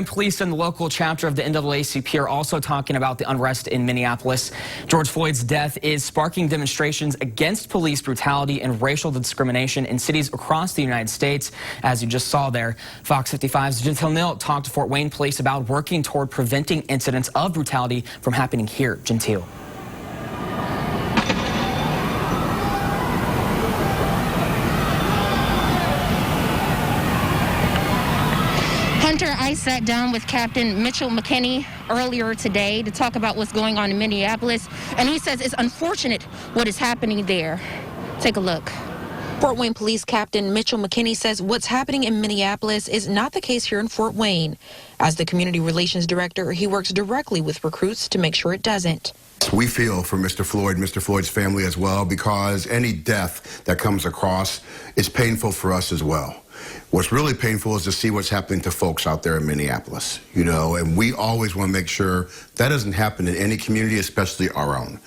Police and the local chapter of the NAACP are also talking about the unrest in Minneapolis. George Floyd's death is sparking demonstrations against police brutality and racial discrimination in cities across the United States, as you just saw there. Fox 55's Gentile Neal talked to Fort Wayne Police about working toward preventing incidents of brutality from happening here. Gentile. Hunter, I sat down with Captain Mitchell McKinney earlier today to talk about what's going on in Minneapolis, and he says it's unfortunate what is happening there. Take a look. Fort Wayne Police Captain Mitchell McKinney says what's happening in Minneapolis is not the case here in Fort Wayne. As the Community Relations Director, he works directly with recruits to make sure it doesn't. We feel for Mr. Floyd's family as well, because any death that comes across is painful for us as well. What's really painful is to see what's happening to folks out there in Minneapolis, and we always want to make sure that doesn't happen in any community, especially our own.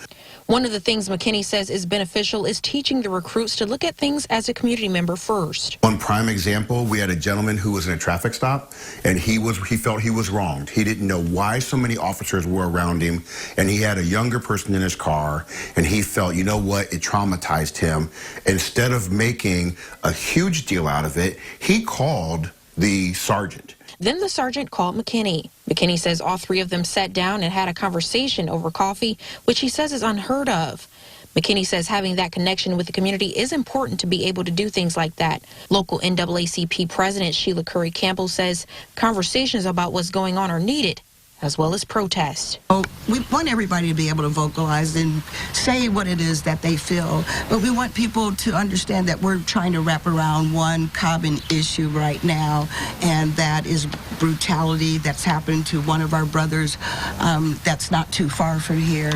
One of the things McKinney says is beneficial is teaching the recruits to look at things as a community member first. One prime example, we had a gentleman who was in a traffic stop, and he felt he was wronged. He didn't know why so many officers were around him, and he had a younger person in his car, and he felt, you know what, it traumatized him. Instead of making a huge deal out of it, he called the sergeant. Then the sergeant called McKinney. McKinney says all three of them sat down and had a conversation over coffee, which he says is unheard of. McKinney says having that connection with the community is important to be able to do things like that. Local NAACP President Sheila Curry Campbell says conversations about what's going on are needed, as well as protests. We want everybody to be able to vocalize and say what it is that they feel, but we want people to understand that we're trying to wrap around one common issue right now, and that is brutality that's happened to one of our brothers that's not too far from here.